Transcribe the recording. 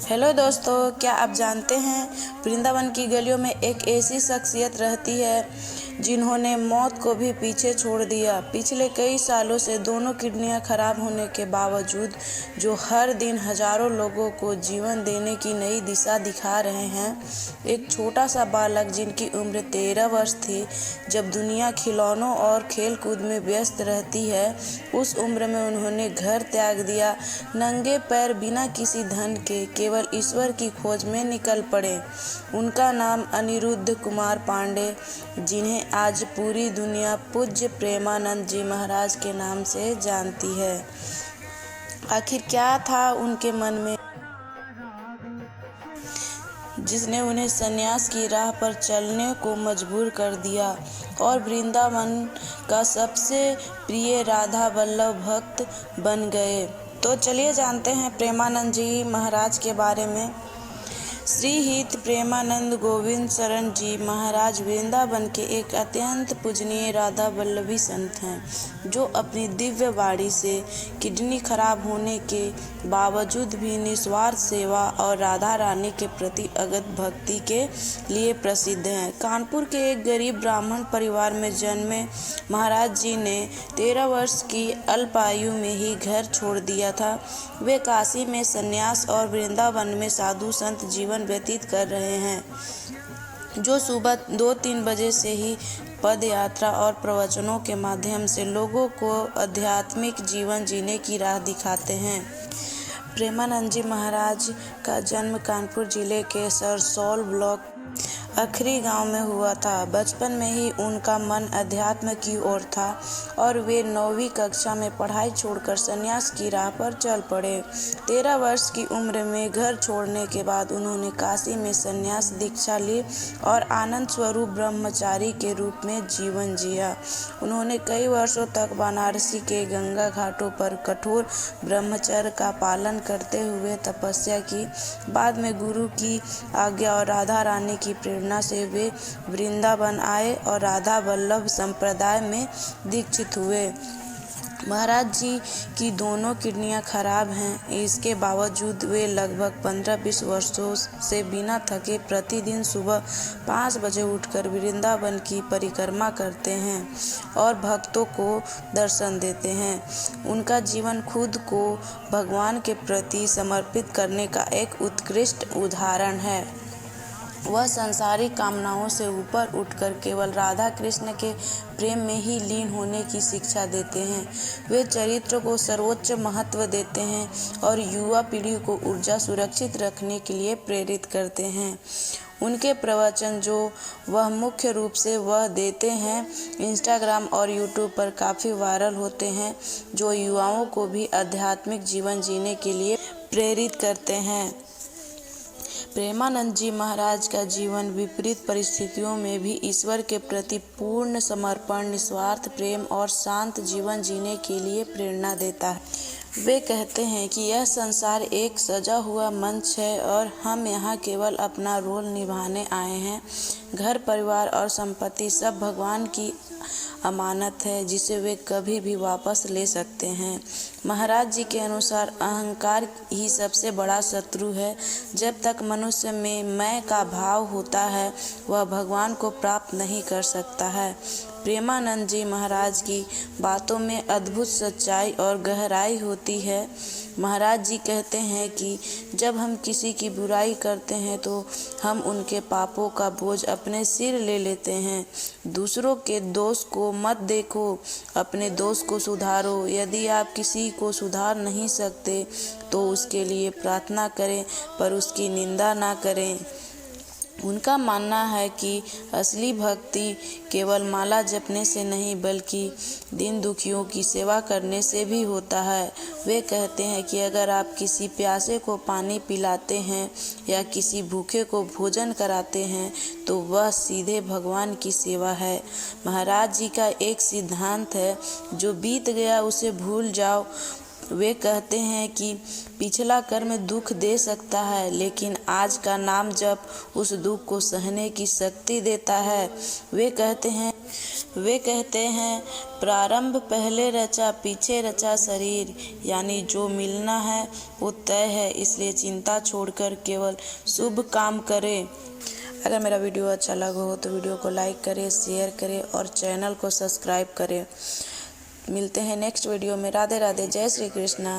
Hello दोस्तों, क्या आप जानते हैं वृंदावन की गलियों में एक ऐसी शख्सियत रहती है जिन्होंने मौत को भी पीछे छोड़ दिया। पिछले कई सालों से दोनों किडनियां खराब होने के बावजूद जो हर दिन हजारों लोगों को जीवन देने की नई दिशा दिखा रहे हैं। एक छोटा सा बालक जिनकी उम्र 13 वर्ष थी, जब दुनिया खिलौनों और खेल कूद में व्यस्त रहती है, उस उम्र में उन्होंने घर त्याग दिया। नंगे पैर बिना किसी धन के केवल ईश्वर की खोज में निकल पड़े। उनका नाम अनिरुद्ध कुमार पांडे, जिन्हें आज पूरी दुनिया पूज्य प्रेमानंद जी महाराज के नाम से जानती है। आखिर क्या था उनके मन में जिसने उन्हें संन्यास की राह पर चलने को मजबूर कर दिया और वृंदावन का सबसे प्रिय राधा वल्लभ भक्त बन गए। तो चलिए जानते हैं प्रेमानंद जी महाराज के बारे में। श्री हित प्रेमानंद गोविंद शरण जी महाराज वृंदावन के एक अत्यंत पूजनीय राधा वल्लभी संत हैं, जो अपनी दिव्य वाणी से किडनी खराब होने के बावजूद भी निस्वार्थ सेवा और राधा रानी के प्रति अगत भक्ति के लिए प्रसिद्ध हैं। कानपुर के एक गरीब ब्राह्मण परिवार में जन्मे महाराज जी ने 13 वर्ष की अल्प आयु में ही घर छोड़ दिया था। वे काशी में संन्यास और वृंदावन में साधु संत जीवन व्यतीत कर रहे हैं, जो सुबह 2-3 बजे से ही पद यात्रा और प्रवचनों के माध्यम से लोगों को आध्यात्मिक जीवन जीने की राह दिखाते हैं। प्रेमानंद जी महाराज का जन्म कानपुर जिले के सरसौल ब्लॉक अखरी गांव में हुआ था। बचपन में ही उनका मन अध्यात्म की ओर था और वे 9वीं कक्षा में पढ़ाई छोड़कर संन्यास की राह पर चल पड़े। 13 वर्ष की उम्र में घर छोड़ने के बाद उन्होंने काशी में संन्यास दीक्षा ली और आनंद स्वरूप ब्रह्मचारी के रूप में जीवन जिया। उन्होंने कई वर्षों तक वाराणसी के गंगा घाटों पर कठोर ब्रह्मचर्य का पालन करते हुए तपस्या की। बाद में गुरु की आज्ञा और राधा रानी की प्रेरणा से वे वृंदावन आए और राधा वल्लभ संप्रदाय में दीक्षित हुए। महाराज जी की दोनों किडनियां खराब हैं, इसके बावजूद वे लगभग 15-20 वर्षों से बिना थके प्रतिदिन सुबह 5 बजे उठकर वृंदावन की परिक्रमा करते हैं और भक्तों को दर्शन देते हैं। उनका जीवन खुद को भगवान के प्रति समर्पित करने का एक उत्कृष्ट उदाहरण है। वह सांसारिक कामनाओं से ऊपर उठकर केवल राधा कृष्ण के प्रेम में ही लीन होने की शिक्षा देते हैं। वे चरित्र को सर्वोच्च महत्व देते हैं और युवा पीढ़ी को ऊर्जा सुरक्षित रखने के लिए प्रेरित करते हैं। उनके प्रवचन जो वह मुख्य रूप से वह देते हैं, इंस्टाग्राम और यूट्यूब पर काफ़ी वायरल होते हैं, जो युवाओं को भी आध्यात्मिक जीवन जीने के लिए प्रेरित करते हैं। प्रेमानंद जी महाराज का जीवन विपरीत परिस्थितियों में भी ईश्वर के प्रति पूर्ण समर्पण, निस्वार्थ प्रेम और शांत जीवन जीने के लिए प्रेरणा देता है। वे कहते हैं कि यह संसार एक सजा हुआ मंच है और हम यहाँ केवल अपना रोल निभाने आए हैं। घर, परिवार और संपत्ति सब भगवान की अमानत है, जिसे वे कभी भी वापस ले सकते हैं। महाराज जी के अनुसार अहंकार ही सबसे बड़ा शत्रु है। जब तक मनुष्य में मैं का भाव होता है, वह भगवान को प्राप्त नहीं कर सकता है। प्रेमानंद जी महाराज की बातों में अद्भुत सच्चाई और गहराई होती है। महाराज जी कहते हैं कि जब हम किसी की बुराई करते हैं तो हम उनके पापों का बोझ अपने सिर ले लेते हैं। दूसरों के दोष को मत देखो, अपने दोष को सुधारो। यदि आप किसी को सुधार नहीं सकते तो उसके लिए प्रार्थना करें, पर उसकी निंदा ना करें। उनका मानना है कि असली भक्ति केवल माला जपने से नहीं, बल्कि दीन दुखियों की सेवा करने से भी होता है। वे कहते हैं कि अगर आप किसी प्यासे को पानी पिलाते हैं या किसी भूखे को भोजन कराते हैं, तो वह सीधे भगवान की सेवा है। महाराज जी का एक सिद्धांत है, जो बीत गया उसे भूल जाओ। वे कहते हैं कि पिछला कर्म दुख दे सकता है, लेकिन आज का नाम जप उस दुख को सहने की शक्ति देता है। वे कहते हैं वे कहते हैं, प्रारंभ पहले रचा पीछे रचा शरीर, यानी जो मिलना है वो तय है, इसलिए चिंता छोड़कर केवल शुभ काम करें। अगर मेरा वीडियो अच्छा लगा हो तो वीडियो को लाइक करें, शेयर करें और चैनल को सब्सक्राइब करें। मिलते हैं नेक्स्ट वीडियो में। राधे राधे, जय श्री कृष्णा।